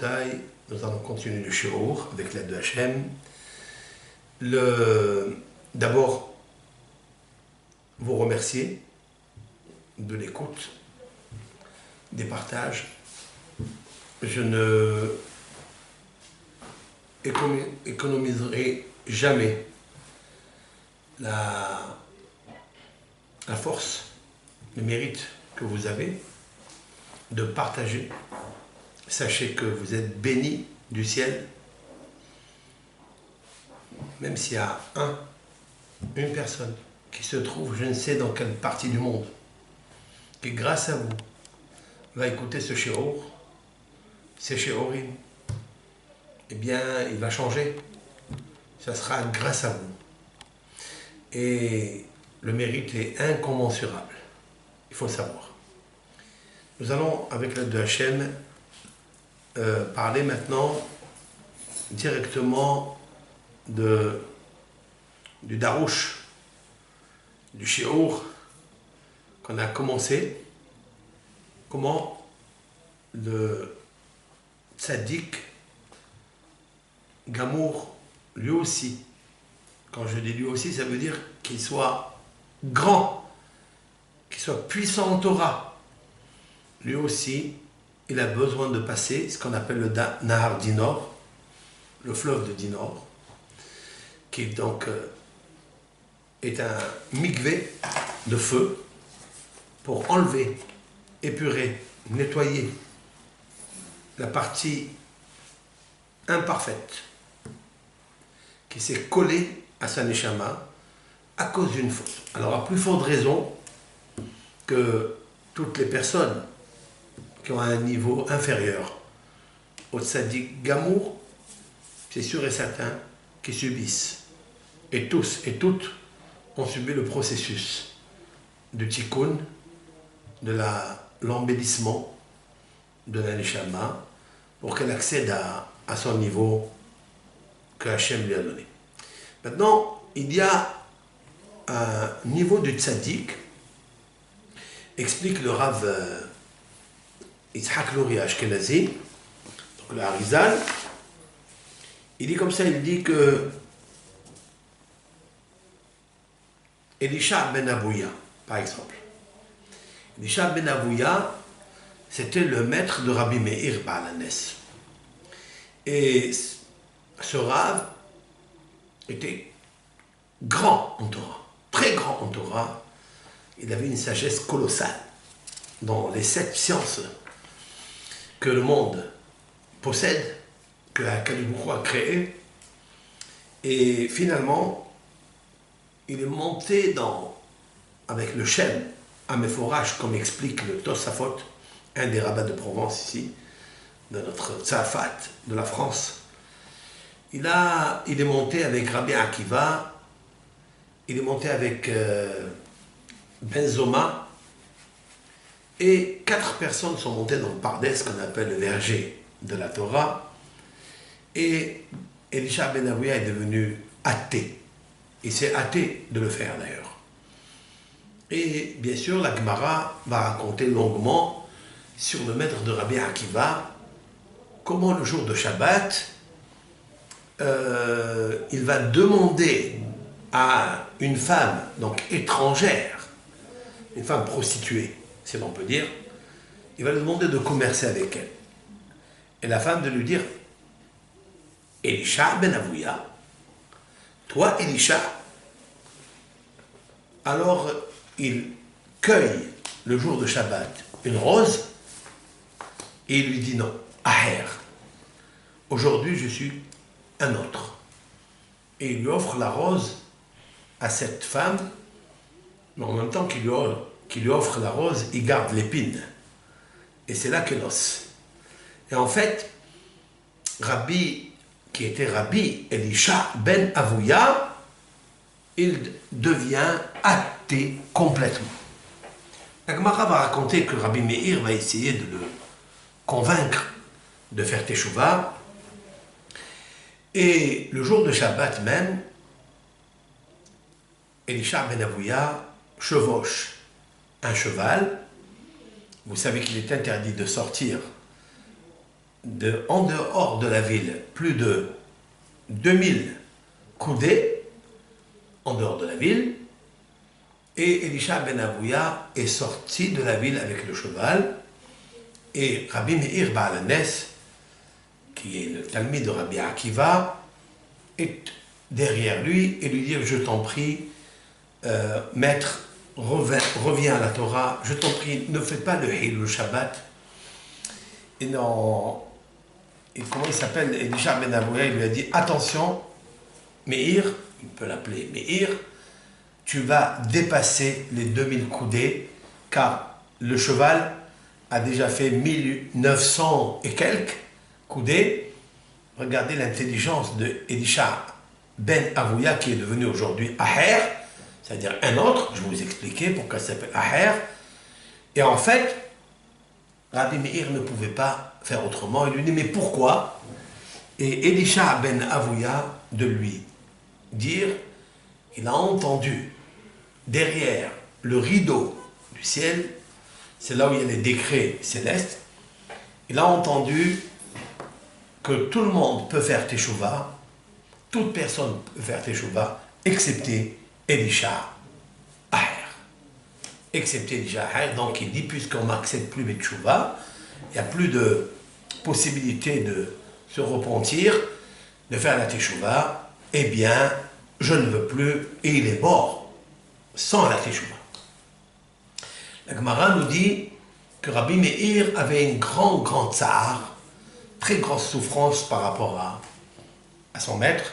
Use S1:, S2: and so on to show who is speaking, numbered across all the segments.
S1: Rabotai, nous allons continuer le shiur avec l'aide de Hachem. D'abord, vous remercier de l'écoute, des partages. Je ne économiserai jamais la force, le mérite que vous avez de partager. Sachez que vous êtes bénis du ciel, même s'il y a une personne qui se trouve, je ne sais dans quelle partie du monde, qui grâce à vous va écouter ce shiur, ces shiurim, eh bien il va changer. Ça sera grâce à vous. Et le mérite est incommensurable. Il faut le savoir. Nous allons, avec l'aide de Hachem, parler maintenant directement du darouche, du shiur qu'on a commencé. Comment le tzaddik Gamour, lui aussi, quand je dis lui aussi, ça veut dire qu'il soit grand, qu'il soit puissant en Torah. Lui aussi, il a besoin de passer ce qu'on appelle le Nahar Dinor, le fleuve de Dinor, qui donc est un mikvé de feu pour enlever, épurer, nettoyer la partie imparfaite qui s'est collée à sa neshama à cause d'une faute. Alors à plus forte raison que toutes les personnes qui ont un niveau inférieur au tzaddik Gamour, c'est sûr et certain qu'ils subissent. Et tous et toutes ont subi le processus de tikkun, de l'embellissement de la neshama pour qu'elle accède à son niveau que Hachem lui a donné. Maintenant, il y a un niveau du tzaddik, explique le Rav Yitzhak Luria Ashkenazi, donc le Harizal. Il dit comme ça, il dit que Elisha ben Abouya, par exemple. Elisha ben Abouya, c'était le maître de Rabbi Meir Baal HaNes. Et ce Rav était grand en Torah, très grand en Torah. Il avait une sagesse colossale dans les 7 sciences que le monde possède, que Akadosh Baruch Hu a créé. Et finalement, il est monté avec le Shem à Meforach, comme explique le Tosafot, un des rabbins de Provence ici, de notre Tzafat, de la France. Il est monté avec Rabbi Akiva, il est monté avec Benzoma, et 4 personnes sont montées dans le Pardes, qu'on appelle le verger de la Torah, et Elisha ben Abouya est devenu athée. Il s'est hâté de le faire d'ailleurs. Et bien sûr, la Gemara va raconter longuement sur le maître de Rabbi Akiva, comment le jour de Shabbat, il va demander à une femme, donc étrangère, une femme prostituée, si l'on peut dire, il va lui demander de commercer avec elle. Et la femme de lui dire, Elisha ben Abouya, toi Elisha, alors il cueille le jour de Shabbat une rose et il lui dit non, Aher, aujourd'hui je suis un autre. Et il lui offre la rose à cette femme, mais en même temps qu'il lui offre la rose, il garde l'épine. Et c'est là que noce. Et en fait, Rabbi, qui était Rabbi Elisha ben Abouya, il devient athée complètement. La Gemara va raconter que Rabbi Meir va essayer de le convaincre de faire Teshuvah. Et le jour de Shabbat même, Elisha ben Abouya chevauche un cheval. Vous savez qu'il est interdit de sortir en dehors de la ville plus de 2000 coudées en dehors de la ville, et Elisha ben Avouya est sorti de la ville avec le cheval, et Rabbi Meir Baal HaNes, qui est le talmid de Rabbi Akiva, est derrière lui et lui dit: je t'en prie, maître, reviens à la Torah, je t'en prie, ne fais pas le Hilul Shabbat. Et comment il s'appelle, Elisha ben Avouya, il lui a dit: attention, Meir, il peut l'appeler Meir, tu vas dépasser les 2000 coudées, car le cheval a déjà fait 1900 et quelques coudées. Regardez l'intelligence de Elisha ben Avouya, qui est devenu aujourd'hui Aher, c'est-à-dire un autre. Je vais vous expliquer pourquoi ça s'appelle Aher. Et en fait, Rabbi Meir ne pouvait pas faire autrement. Il lui dit: mais pourquoi? Et Elisha ben Avouya de lui dire: il a entendu derrière le rideau du ciel, c'est là où il y a les décrets célestes, il a entendu que tout le monde peut faire teshuva, toute personne peut faire teshuva, excepté Elisha Aher. Excepté Elisha Aher, donc il dit: puisqu'on n'accepte plus les teshuva, il n'y a plus de possibilité de se repentir, de faire la teshuva, eh bien, je ne veux plus, et il est mort sans la teshuva. La Gemara nous dit que Rabbi Meir avait une grande tsar, très grosse souffrance par rapport à son maître.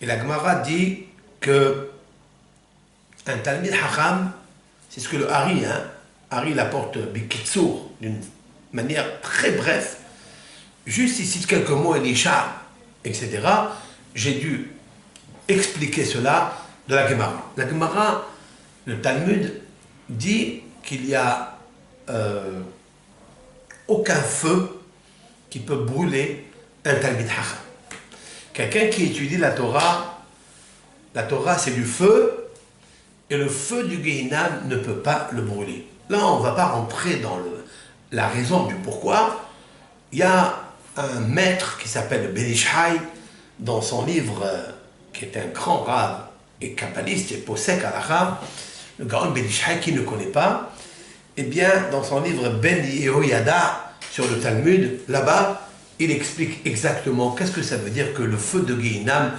S1: Et la Gemara dit que un Talmid Hacham, c'est ce que le Hari, Hari l'apporte Bikitsur, d'une manière très brève, juste ici quelques mots, Elisha, etc. J'ai dû expliquer cela de la Gemara. La Gemara, le Talmud, dit qu'il n'y a aucun feu qui peut brûler un Talmid Hacham. Quelqu'un qui étudie la Torah c'est du feu, et le feu du Gehinam ne peut pas le brûler. Là, on ne va pas rentrer dans la raison du pourquoi. Il y a un maître qui s'appelle Ben Ish Hai, dans son livre, qui est un grand rave et kabbaliste et posek halakha, le Gaon Ben Ish Hai, qui ne connaît pas, eh bien, dans son livre Ben Yehoyada sur le Talmud, là-bas, il explique exactement qu'est-ce que ça veut dire que le feu de Gehinam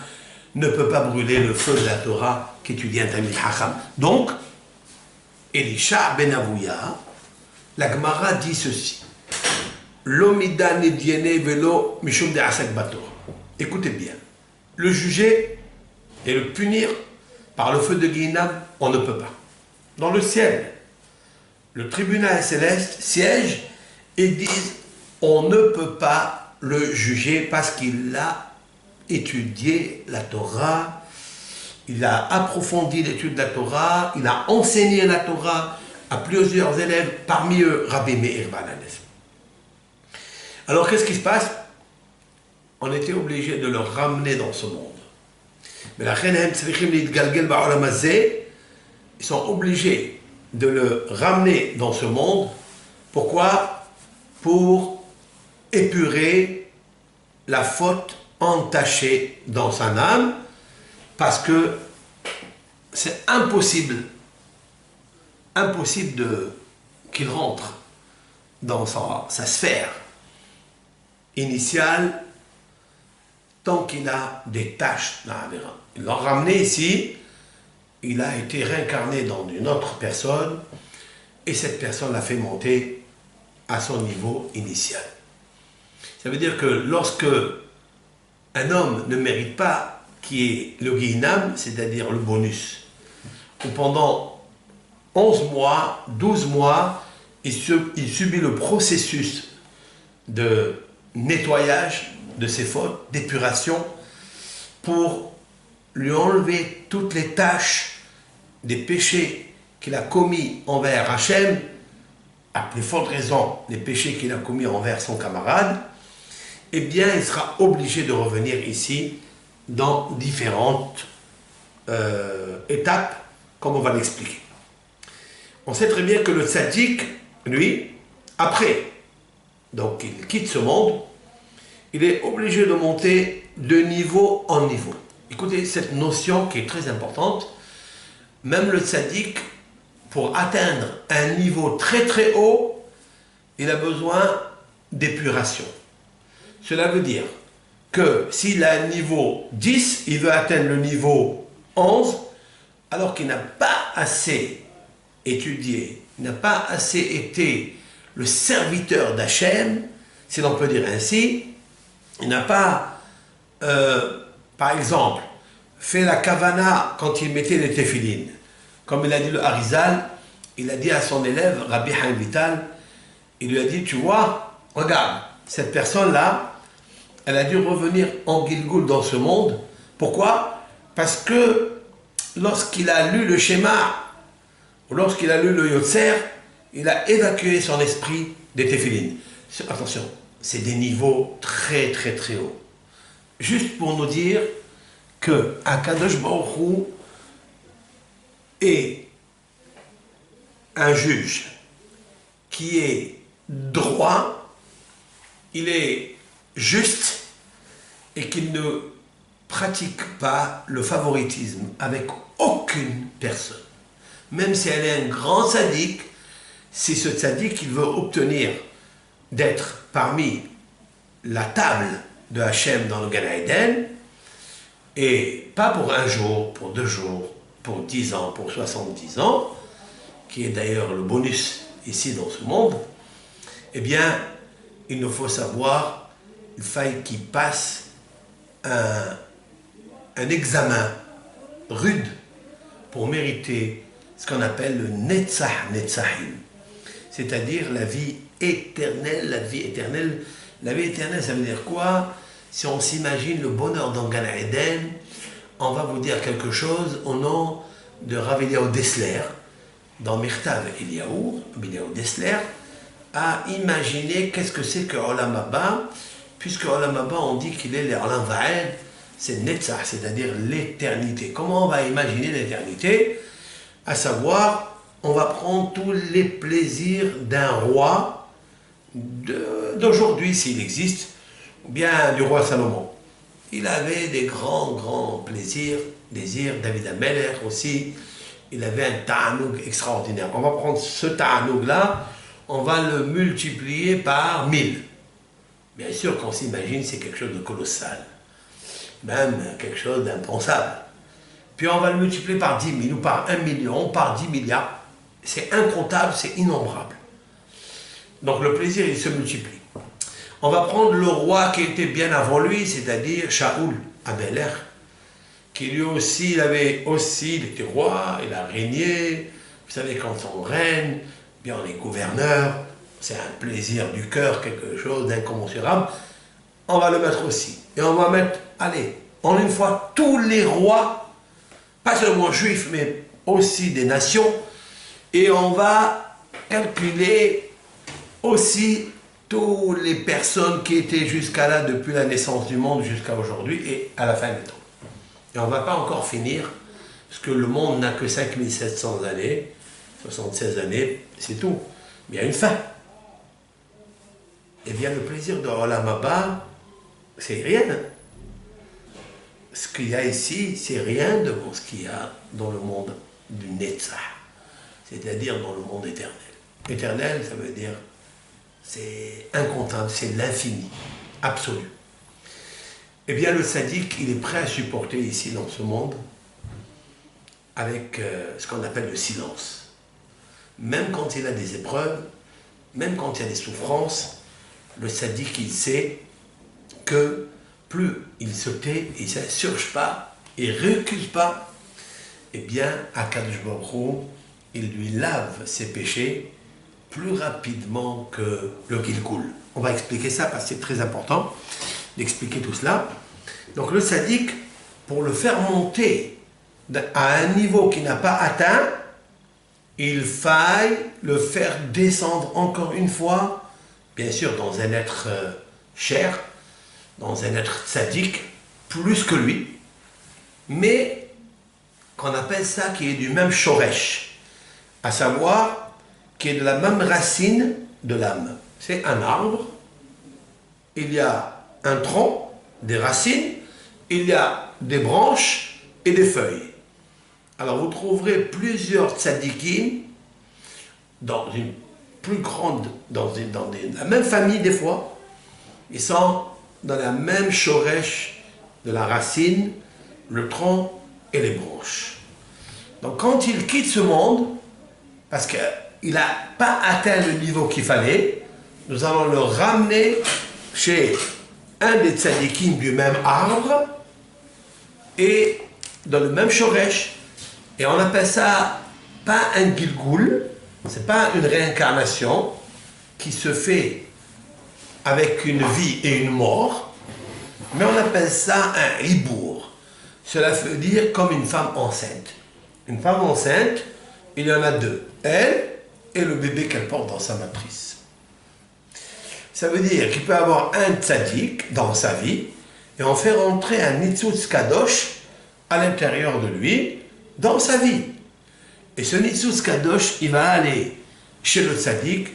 S1: ne peut pas brûler le feu de la Torah qu'étudie un Talmid Hacham. Donc, Elisha ben Avouya, la Gemara dit ceci: L'omida nediene velo mishum de asak bator. Écoutez bien, le juger et le punir par le feu de Gehinam, on ne peut pas. Dans le ciel, le tribunal céleste siège et disent: on ne peut pas le juger parce qu'il a étudié la Torah, il a approfondi l'étude de la Torah, il a enseigné la Torah à plusieurs élèves, parmi eux Rabbi Meir Baal HaNes. Alors qu'est-ce qui se passe? On était obligé de le ramener dans ce monde. Mais la ils sont obligés de le ramener dans ce monde. Pourquoi? Pour épurer la faute entachée dans sa âme, parce que c'est impossible qu'il rentre dans sa sphère initiale tant qu'il a des tâches dans la Véra. Ils l'ont ramené ici, il a été réincarné dans une autre personne, et cette personne l'a fait monter à son niveau initial. Ça veut dire que lorsque un homme ne mérite pas qui est le Gehinam, c'est-à-dire le bonus, où pendant 11 mois, 12 mois, il subit le processus de nettoyage de ses fautes, d'épuration, pour lui enlever toutes les tâches des péchés qu'il a commis envers Hachem, à plus forte raison les péchés qu'il a commis envers son camarade, eh bien il sera obligé de revenir ici dans différentes étapes, comme on va l'expliquer. On sait très bien que le tzaddik, lui, après donc il quitte ce monde, il est obligé de monter de niveau en niveau. Écoutez, cette notion qui est très importante, même le tzaddik, pour atteindre un niveau très très haut, il a besoin d'épuration. Cela veut dire que s'il a un niveau 10, il veut atteindre le niveau 11, alors qu'il n'a pas assez étudié, n'a pas assez été le serviteur d'Hachem, si l'on peut dire ainsi, il n'a pas, par exemple, fait la kavana quand il mettait les téphilines. Comme il a dit le Harizal, il a dit à son élève, Rabbi Haim Vital, il lui a dit, tu vois, regarde, cette personne-là, elle a dû revenir en Gilgoul dans ce monde. Pourquoi? Parce que lorsqu'il a lu le schéma, ou lorsqu'il a lu le Yotzer, il a évacué son esprit des téphilines. Attention, c'est des niveaux très très très hauts. Juste pour nous dire que Akadosh Baruch Hu est un juge qui est droit, il est juste et qu'il ne pratique pas le favoritisme avec aucune personne. Même si elle est un grand tzaddik, si ce tzaddik il veut obtenir d'être parmi la table de Hachem dans le Gan Eden, et pas pour un jour, pour 2 jours, pour 10 ans, pour 70 ans, qui est d'ailleurs le bonus ici dans ce monde, eh bien, il nous faut savoir, il faille qu'il passe un examen rude pour mériter ce qu'on appelle le Netzach Netzachim, c'est-à-dire la vie éternelle, la vie éternelle. La vie éternelle, ça veut dire quoi? Si on s'imagine le bonheur dans Gan Eden, on va vous dire quelque chose au nom de Rav Eliyahu Dessler, dans Mirtav Eliyahu Dessler, a imaginé qu'est-ce que c'est que Olam Haba, puisque Olam Haba, on dit qu'il est l'Olam Va'ed, c'est Netzach, c'est-à-dire l'éternité. Comment on va imaginer l'éternité? À savoir, on va prendre tous les plaisirs d'un roi d'aujourd'hui, s'il existe, ou bien du roi Salomon. Il avait des grands plaisirs, désirs. David Ameller aussi, il avait un ta'anoug extraordinaire. On va prendre ce ta'anoug-là, on va le multiplier par 1000. Bien sûr qu'on s'imagine, c'est quelque chose de colossal, même quelque chose d'impensable. Puis on va le multiplier par 10 000, ou par 1 million, par 10 milliards. C'est incontable, c'est innombrable. Donc le plaisir, il se multiplie. On va prendre le roi qui était bien avant lui, c'est-à-dire Shaoul Abeler, qui lui aussi, il était roi, il a régné. Vous savez, quand on règne, bien on est gouverneur, c'est un plaisir du cœur, quelque chose d'incommensurable. On va le mettre aussi. Et on va mettre, allez, en une fois, tous les rois, pas seulement juifs, mais aussi des nations, et on va calculer aussi toutes les personnes qui étaient jusqu'à là, depuis la naissance du monde jusqu'à aujourd'hui, et à la fin des temps. Et on ne va pas encore finir, parce que le monde n'a que 5700 années, 76 années, c'est tout. Mais il y a une fin. Eh bien, le plaisir de Olam Haba, c'est rien. Ce qu'il y a ici, c'est rien devant ce qu'il y a dans le monde du Netzach, c'est-à-dire dans le monde éternel. Éternel, ça veut dire, c'est incontable, c'est l'infini, absolu. Eh bien, le tzaddik, il est prêt à supporter ici, dans ce monde, avec ce qu'on appelle le silence. Même quand il a des épreuves, même quand il y a des souffrances, le tzaddik, il sait que plus il se tait, il ne s'insurge pas, il ne recule pas, eh bien, Akadosh Baruch Hu, il lui lave ses péchés plus rapidement que le Gilgoul. On va expliquer ça parce que c'est très important d'expliquer tout cela. Donc le tzaddik, pour le faire monter à un niveau qu'il n'a pas atteint, il faille le faire descendre encore une fois, bien sûr dans un être cher, dans un être tzaddik, plus que lui, mais qu'on appelle ça qui est du même shoresh, à savoir qui est de la même racine de l'âme. C'est un arbre, il y a un tronc, des racines, il y a des branches et des feuilles. Alors vous trouverez plusieurs tzadikim dans une plus grande, la même famille des fois, ils sont dans la même shoresh de la racine, le tronc et les branches. Donc quand il quitte ce monde, parce qu'il n'a pas atteint le niveau qu'il fallait, nous allons le ramener chez un des tzadikim du même arbre et dans le même shoresh. Et on appelle ça pas un gilgoul, c'est pas une réincarnation qui se fait avec une vie et une mort, mais on appelle ça un hibour. Cela veut dire comme une femme enceinte. Une femme enceinte, il y en a deux, elle et le bébé qu'elle porte dans sa matrice. Ça veut dire qu'il peut avoir un tzaddik dans sa vie et on fait rentrer un nitzutz kadosh à l'intérieur de lui, dans sa vie. Et ce nitzutz kadosh, il va aller chez le tzaddik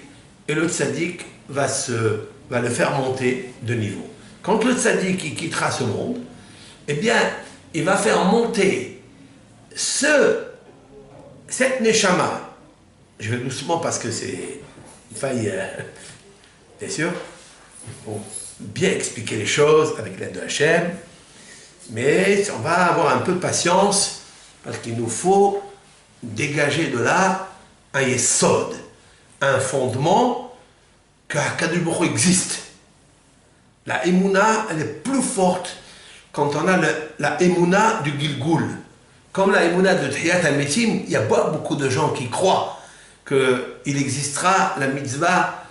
S1: et le tzaddik va le faire monter de niveau. Quand le tzaddik il quittera ce monde, eh bien, il va faire monter cette neshama. Je vais doucement parce que c'est une faille, bien sûr, pour bien expliquer les choses avec l'aide de Hachem. Mais on va avoir un peu de patience parce qu'il nous faut dégager de là un yesod, un fondement que Akadosh Baruch Hu existe. La émouna, elle est plus forte quand on a la émouna du Gilgoul. Comme la émouna de Tchiyat al-Metim, il y a pas beaucoup de gens qui croient qu'il existera la mitzvah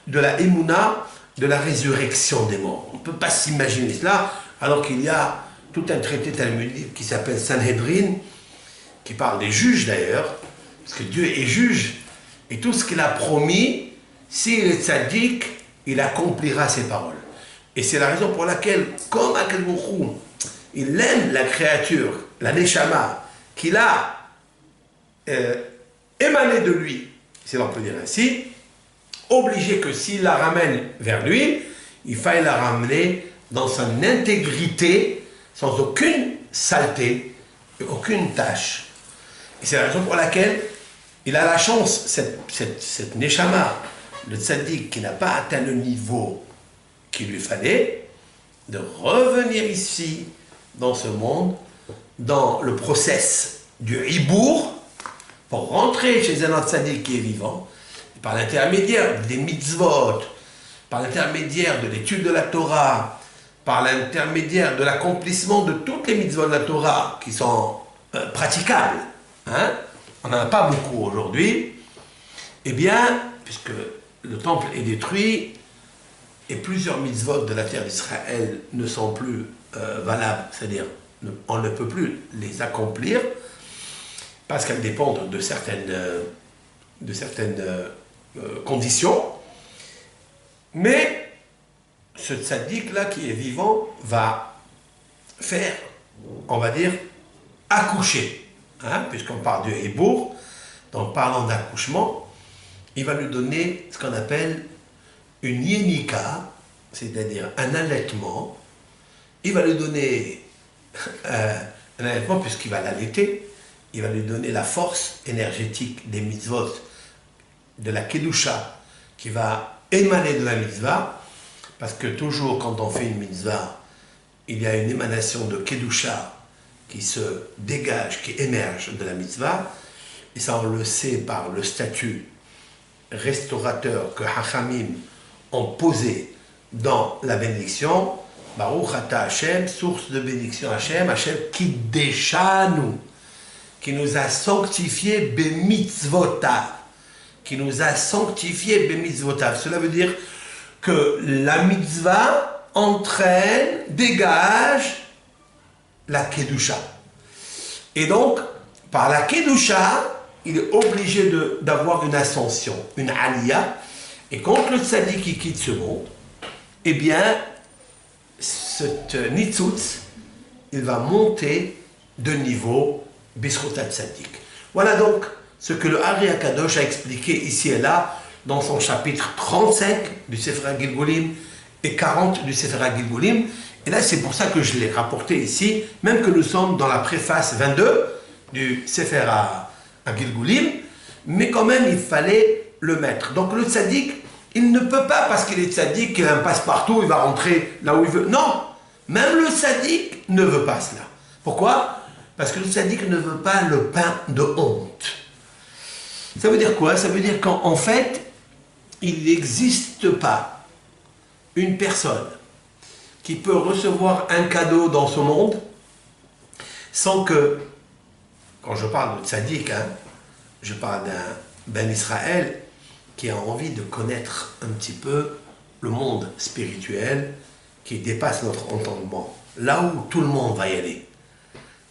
S1: de la émouna de la résurrection des morts. On ne peut pas s'imaginer cela, alors qu'il y a tout un traité talmudique qui s'appelle Sanhedrin, qui parle des juges d'ailleurs, parce que Dieu est juge, et tout ce qu'il a promis, s'il est tzaddik, il accomplira ses paroles. Et c'est la raison pour laquelle, comme Akadosh Baruch Hu, il aime la créature, la neshama, qu'il a émanée de lui, si l'on peut dire ainsi, obligé que s'il la ramène vers lui, il faille la ramener dans son intégrité, sans aucune saleté et aucune tâche. Et c'est la raison pour laquelle il a la chance, cette neshama, le tzaddik qui n'a pas atteint le niveau qu'il lui fallait, de revenir ici, dans ce monde, dans le process du hibour, pour rentrer chez un tzaddik qui est vivant, par l'intermédiaire des mitzvot, par l'intermédiaire de l'étude de la Torah, par l'intermédiaire de l'accomplissement de toutes les mitzvot de la Torah qui sont praticables, hein? On n'en a pas beaucoup aujourd'hui, eh bien, puisque le temple est détruit et plusieurs mitzvot de la terre d'Israël ne sont plus valables, c'est-à-dire on ne peut plus les accomplir parce qu'elles dépendent de certaines conditions, mais ce tzaddik-là qui est vivant va faire, on va dire, accoucher, hein, puisqu'on parle de Hébour, donc parlant d'accouchement, il va lui donner ce qu'on appelle une yénika, c'est-à-dire un allaitement. Il va lui donner un allaitement puisqu'il va l'allaiter, il va lui donner la force énergétique des mitzvot, de la kedusha, qui va émaner de la mitzvah, parce que toujours quand on fait une mitzvah, il y a une émanation de kedusha qui se dégage, qui émerge de la mitzvah, et ça on le sait par le statut restaurateur que Hachamim ont posé dans la bénédiction. Baruch Ata Hashem, source de bénédiction Hashem, Hashem Kiddeshanu, qui nous a sanctifiés bemitzvotav, qui nous a sanctifiés bemitzvotav. Cela veut dire que la mitzvah entraîne, dégage la kedusha. Et donc, par la kedusha, il est obligé d'avoir une ascension, une aliyah. Et quand le tzaddik qui quitte ce monde, eh bien, cette nitzutz, il va monter de niveau Bisrota Tzaddik. Voilà donc ce que le Ari Akadosh a expliqué ici et là dans son chapitre 35 du Sefer Gilgulim et 40 du Sefer HaGilgulim. Et là, c'est pour ça que je l'ai rapporté ici, même que nous sommes dans la préface 22 du Sefer HaGilgulim, mais quand même, il fallait le mettre. Donc le tzaddik, il ne peut pas, parce qu'il est tzaddik, qu'il a un passe-partout, il va rentrer là où il veut. Non, même le tzaddik ne veut pas cela. Pourquoi? Parce que le tzaddik ne veut pas le pain de honte. Ça veut dire quoi? Ça veut dire qu'en fait, il n'existe pas une personne qui peut recevoir un cadeau dans ce monde sans que, quand je parle de tzaddik, hein, je parle d'un Ben Israël qui a envie de connaître un petit peu le monde spirituel qui dépasse notre entendement, là où tout le monde va y aller.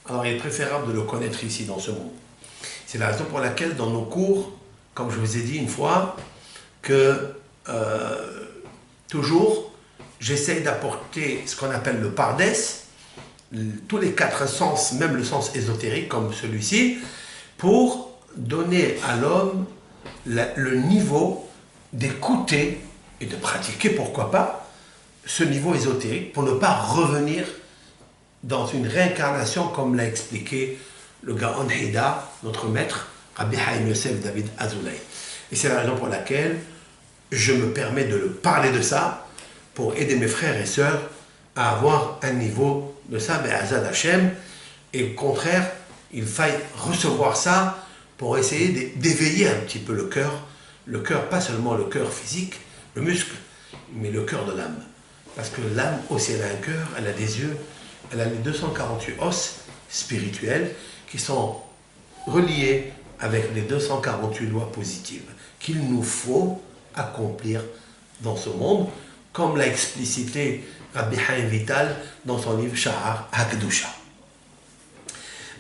S1: Alors il est préférable de le connaître ici dans ce monde. C'est la raison pour laquelle dans nos cours, comme je vous ai dit une fois, que toujours j'essaye d'apporter ce qu'on appelle le pardes, tous les 4 sens, même le sens ésotérique comme celui-ci, pour donner à l'homme le niveau d'écouter et de pratiquer, pourquoi pas, ce niveau ésotérique pour ne pas revenir dans une réincarnation comme l'a expliqué le Gaon Hida, notre maître, Rabbi Haïm Yosef David Azoulay. Et c'est la raison pour laquelle je me permets de parler de ça pour aider mes frères et sœurs à avoir un niveau de ça, Be'azad Hashem, et au contraire, il faille recevoir ça pour essayer d'éveiller un petit peu le cœur, pas seulement le cœur physique, le muscle, mais le cœur de l'âme. Parce que l'âme aussi, elle a un cœur, elle a des yeux, elle a les 248 os spirituels qui sont reliés avec les 248 lois positives qu'il nous faut accomplir dans ce monde, comme l'a explicité Rabbi Haïm Vital dans son livre Sha'ar HaKedusha.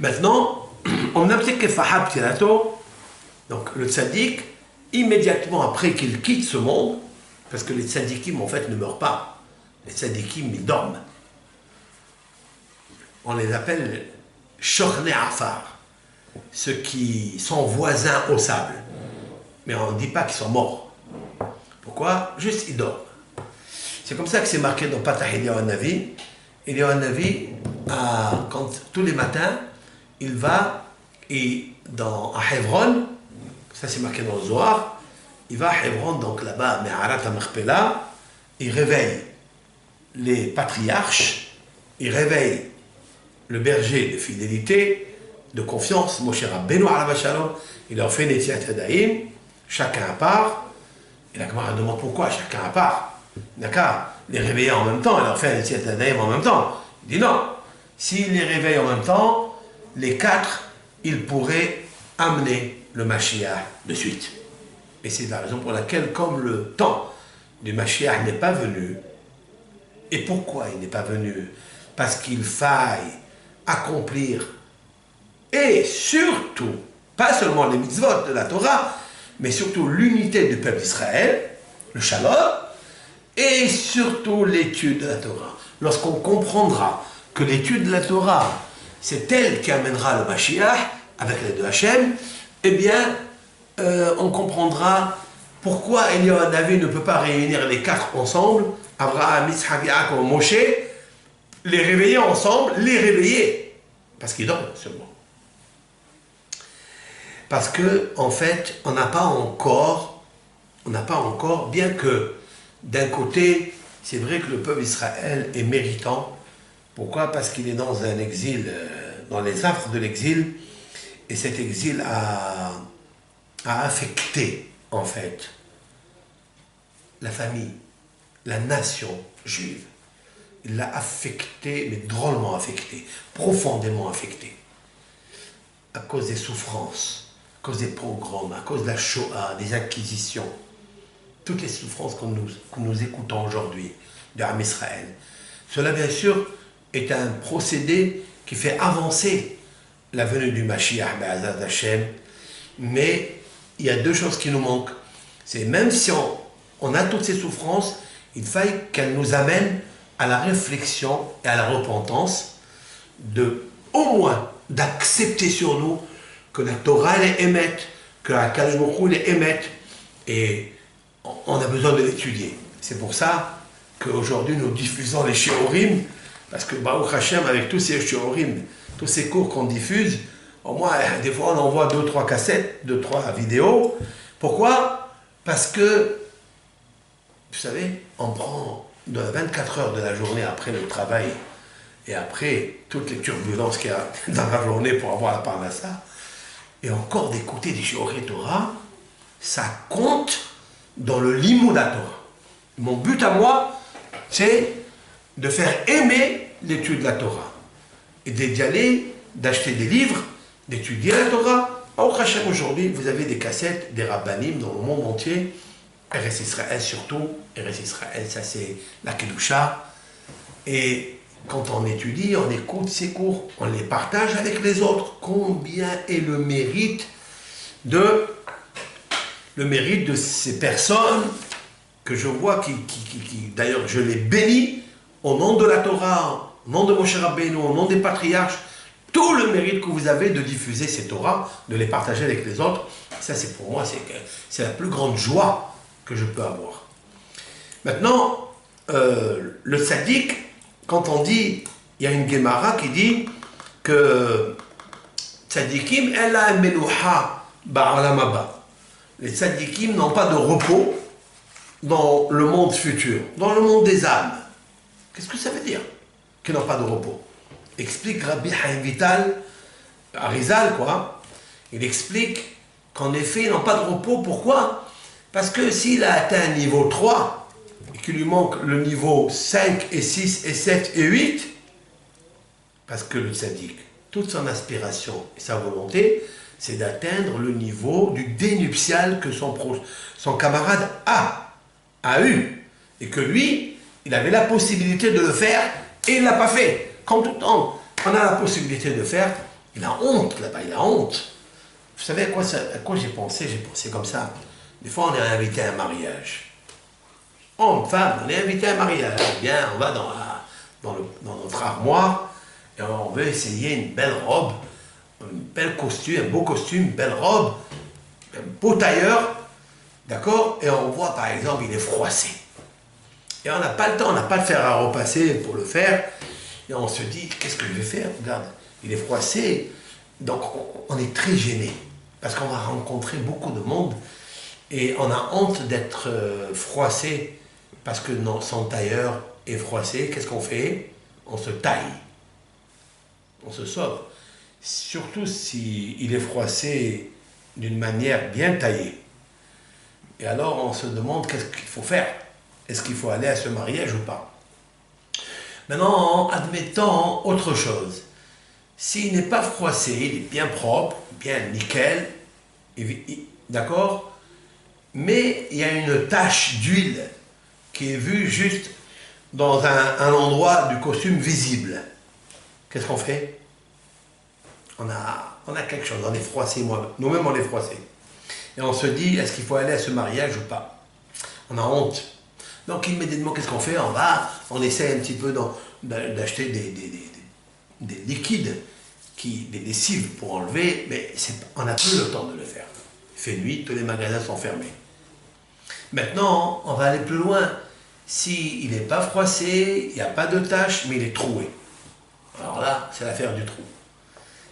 S1: Maintenant, on a dit que Fahab Tirato, donc le tzaddik, immédiatement après qu'il quitte ce monde, parce que les tzaddikim en fait ne meurent pas, les tzaddikim ils dorment. On les appelle Shochne Afar, ceux qui sont voisins au sable. Mais on ne dit pas qu'ils sont morts. Pourquoi? Juste ils dorment. C'est comme ça que c'est marqué dans Patah Eliyahu Navi. Eliyahu Navi, quand tous les matins, il va à Hebron, ça c'est marqué dans le Zohar, il va à Hebron, donc là-bas, à Me'arat HaMachpelah, il réveille les patriarches, il réveille le berger de fidélité, de confiance, Moshe Rabbeinu alav shalom, il leur fait Netiat Yadayim, chacun à part, et la Gemara demande pourquoi chacun à part. D'accord, les réveiller en même temps, il leur fait Netiat Yadayim en même temps. Il dit non, s'il les réveille en même temps, les 4, ils pourraient amener le Mashiach de suite. Et c'est la raison pour laquelle, comme le temps du Mashiach n'est pas venu, et pourquoi il n'est pas venu? Parce qu'il faille accomplir, et surtout, pas seulement les mitzvot de la Torah, mais surtout l'unité du peuple d'Israël, le shalom, et surtout l'étude de la Torah. Lorsqu'on comprendra que l'étude de la Torah, c'est elle qui amènera le Mashiach, avec l'aide de Hachem, eh bien, on comprendra pourquoi Eliyahu Navi ne peut pas réunir les 4 ensemble, Abraham, Yitzhak, Yaakov, Moshe, les réveiller ensemble, les réveiller, parce qu'ils dorment seulement. Parce que, en fait, on n'a pas encore, bien que d'un côté, c'est vrai que le peuple d'Israël est méritant. Pourquoi? Parce qu'il est dans un exil, dans les affres de l'exil, et cet exil a affecté, en fait, la famille, la nation juive. Il l'a affecté, mais drôlement affecté, profondément affecté, à cause des souffrances, à cause des pogroms, à cause de la Shoah, des acquisitions, toutes les souffrances que nous écoutons aujourd'hui de Am Israël. Cela, bien sûr, est un procédé qui fait avancer la venue du Mashiach, Be'ezrat Hashem, mais il y a 2 choses qui nous manquent. C'est même si on a toutes ces souffrances, il faille qu'elles nous amènent à la réflexion et à la repentance, au moins d'accepter sur nous que la Torah elle est émette, que la Kadosh Baruch Hu est émette, et on a besoin de l'étudier. C'est pour ça qu'aujourd'hui nous diffusons les shiurim, parce que Baruch Hashem, avec tous ces shiurim, tous ces cours qu'on diffuse, au moins, des fois on envoie 2-3 cassettes, 2-3 vidéos. Pourquoi? Parce que, vous savez, on prend de 24 heures de la journée après le travail et après toutes les turbulences qu'il y a dans la journée pour avoir la parnassa, et encore d'écouter des shiurim Torah, ça compte dans le limud Torah. Mon but à moi, c'est de faire aimer l'étude de la Torah et d'y aller, d'acheter des livres, d'étudier la Torah. Au Hachem, aujourd'hui, vous avez des cassettes, des rabbanim dans le monde entier, RS Israël surtout. RS Israël, ça c'est la Kedusha. Et quand on étudie, on écoute ces cours, on les partage avec les autres. Combien est le mérite de ces personnes que je vois qui d'ailleurs je les bénis au nom de la Torah, au nom de Moshe Rabbeinu, au nom des patriarches, tout le mérite que vous avez de diffuser ces Torahs, de les partager avec les autres. Ça c'est pour moi, c'est la plus grande joie que je peux avoir. Maintenant, le tzaddik, quand on dit, il y a une Gemara qui dit que tzaddikim ela meluha ba'alam haba. Les tzaddikim n'ont pas de repos dans le monde futur, dans le monde des âmes. Qu'est-ce que ça veut dire qu'ils n'ont pas de repos? Explique Rabbi Chaim Vital, Arizal quoi, il explique qu'en effet ils n'ont pas de repos. Pourquoi? Parce que s'il a atteint un niveau 3 et qu'il lui manque le niveau 5 et 6 et 7 et 8, parce que le tzaddik, toute son aspiration et sa volonté, c'est d'atteindre le niveau du dénuptial que son camarade a eu. Et que lui, il avait la possibilité de le faire et il ne l'a pas fait. Quand on a la possibilité de le faire, il a honte là-bas, il a honte. Vous savez à quoi j'ai pensé? J'ai pensé comme ça. Des fois, on est invité à un mariage. Homme, femme, on est invité à un mariage. Bien, on va dans notre armoire et on veut essayer une belle robe, un beau costume, une belle robe, un beau tailleur, d'accord? Et on voit par exemple, il est froissé. Et on n'a pas le temps, on n'a pas de fer à repasser pour le faire. Et on se dit, qu'est-ce que je vais faire? Regarde, il est froissé. Donc on est très gêné, parce qu'on va rencontrer beaucoup de monde et on a honte d'être froissé parce que son tailleur est froissé. Qu'est-ce qu'on fait? On se taille, on se sauve. Surtout s'il est froissé d'une manière bien taillée. Et alors on se demande qu'est-ce qu'il faut faire. Est-ce qu'il faut aller à ce mariage ou pas? Maintenant, admettons autre chose. S'il n'est pas froissé, il est bien propre, bien nickel, d'accord? Mais il y a une tache d'huile qui est vue juste dans un endroit du costume visible. Qu'est-ce qu'on fait? On a quelque chose, on est froissé, nous-mêmes on est froissé. Et on se dit, est-ce qu'il faut aller à ce mariage ou pas? On a honte. Donc immédiatement, qu'est-ce qu'on fait? On essaie un petit peu d'acheter des liquides, des lessives pour enlever, mais on n'a plus le temps de le faire. Il fait nuit, tous les magasins sont fermés. Maintenant, on va aller plus loin. S'il n'est pas froissé, il n'y a pas de tache, mais il est troué. Alors là, c'est l'affaire du trou.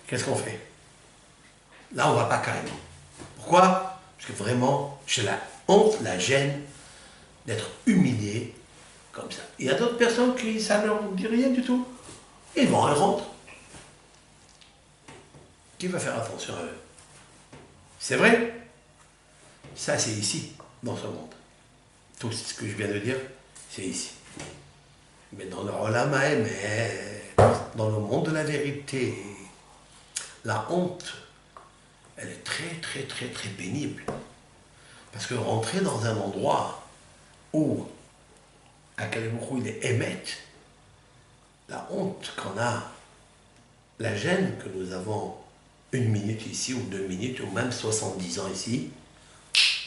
S1: Qu'est-ce qu'on fait? Là, on ne va pas carrément. Pourquoi? Parce que vraiment, j'ai la honte, la gêne d'être humilié comme ça. Il y a d'autres personnes qui, ça ne leur dit rien du tout. Ils rentrent. Qui va faire attention à eux? C'est vrai? Ça, c'est ici, dans ce monde. Tout ce que je viens de dire, c'est ici. Mais dans le Olam Haemet, dans le monde de la vérité, la honte, elle est très, très, très, très pénible. Parce que rentrer dans un endroit où, à quel moment il est émette, la honte qu'on a, la gêne que nous avons 1 minute ici, ou 2 minutes, ou même 70 ans ici,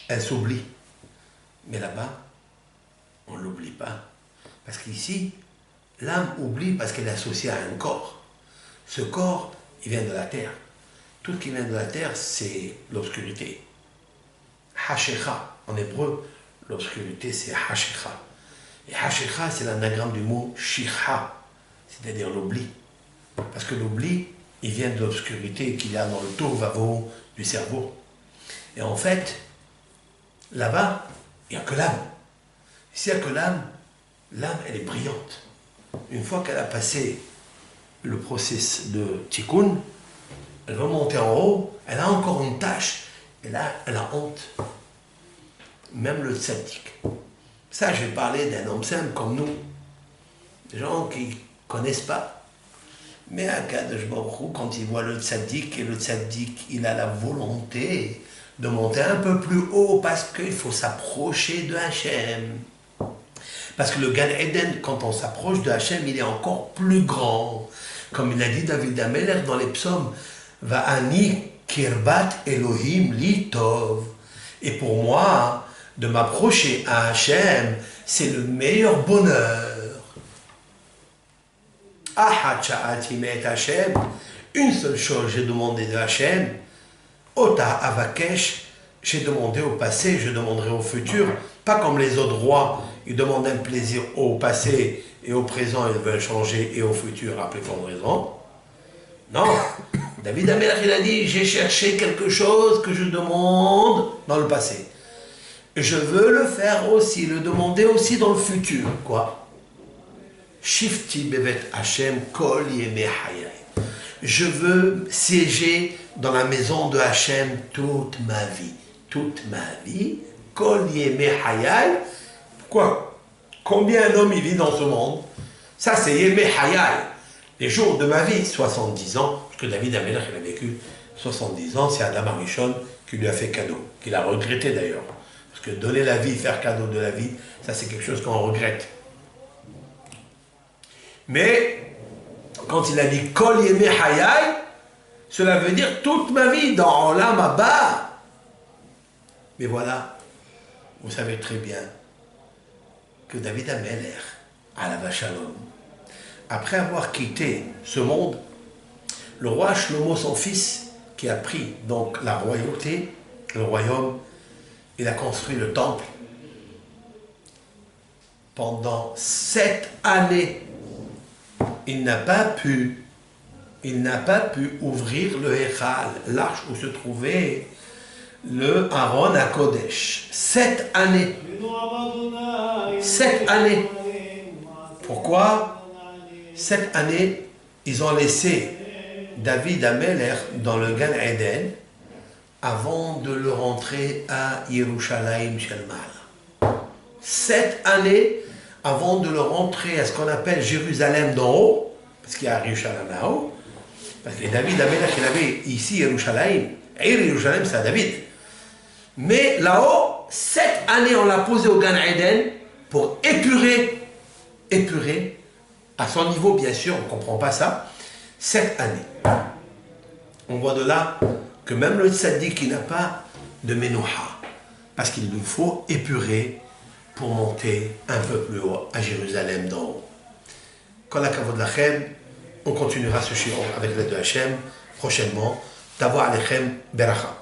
S1: elle s'oublie. Mais là-bas, on ne l'oublie pas. Parce qu'ici, l'âme oublie parce qu'elle est associée à un corps. Ce corps, il vient de la terre. Tout ce qui vient de la terre, c'est l'obscurité. Hashecha, en hébreu, l'obscurité, c'est Hashecha. Et Hashikha, c'est l'anagramme du mot Shikha, c'est-à-dire l'oubli. Parce que l'oubli, il vient de l'obscurité qu'il y a dans le tohu-vavohu du cerveau. Et en fait, là-bas, il n'y a que l'âme. S'il n'y a que l'âme, l'âme, elle est brillante. Une fois qu'elle a passé le processus de tikkun, elle va monter en haut, elle a encore une tâche, et là, elle a honte. Même le tzaddik. Ça, je vais parler d'un homme simple comme nous. Des gens qui ne connaissent pas. Mais à Kadosh Baruch Hu, quand il voit le tzaddik, et le tzaddik, il a la volonté de monter un peu plus haut parce qu'il faut s'approcher de Hachem. Parce que le Gan Eden, quand on s'approche de Hachem, il est encore plus grand. Comme il a dit David Ameler dans les psaumes, Va'ani kirbat Elohim li tov. Et pour moi, de m'approcher à Hachem, c'est le meilleur bonheur. Ahad sha'ati me'et Hachem, une seule chose j'ai demandé de Hachem, Ota avakesh, j'ai demandé au passé, je demanderai au futur, pas comme les autres rois, ils demandent un plaisir au passé et au présent, ils veulent changer, et au futur, appelez pour une raison. Non, David Amelach, il a dit, j'ai cherché quelque chose que je demande dans le passé. Je veux le faire aussi, le demander aussi dans le futur. Quoi? Shifti bevet Hashem kol yemei hayai. Je veux siéger dans la maison de Hachem toute ma vie. Toute ma vie. Kol yemei hayai. Quoi? Combien un homme il vit dans ce monde? Ça c'est yemei hayai. Les jours de ma vie, 70 ans, parce que David Amelach il a vécu 70 ans, c'est Adam Arishon qui lui a fait cadeau, qu'il a regretté d'ailleurs. Parce que donner la vie, faire cadeau de la vie, ça c'est quelque chose qu'on regrette. Mais, quand il a dit « Kol yemei hayai », cela veut dire toute ma vie dans Olam Haba. Mais voilà, vous savez très bien que David Amelech, Alav Shalom, après avoir quitté ce monde, le roi Shlomo, son fils, qui a pris donc la royauté, le royaume, il a construit le temple. Pendant 7 années, il n'a pas pu ouvrir le Héchal, l'arche où se trouvait le Aaron à Kodesh. 7 années. 7 années. Pourquoi? 7 années, ils ont laissé David Amelech dans le Gan Eden avant de le rentrer à Yerushalayim Shel Ma'ala. 7 années avant de le rentrer à ce qu'on appelle Jérusalem d'en haut, parce qu'il y a Yerushalayim là-haut, parce que David Amelech, il avait ici Yerushalayim, et Yerushalayim c'est à David. Mais là-haut, 7 années on l'a posé au Gan Eden pour épurer, à son niveau bien sûr, on ne comprend pas ça, 7 années. On voit de là que même le tzaddik qui n'a pas de menouha, parce qu'il nous faut épurer pour monter un peu plus haut à Jérusalem d'en haut. Kol hakavod lachem, on continuera ce shiur avec l'aide de Hachem prochainement. Tavo alechem beracha.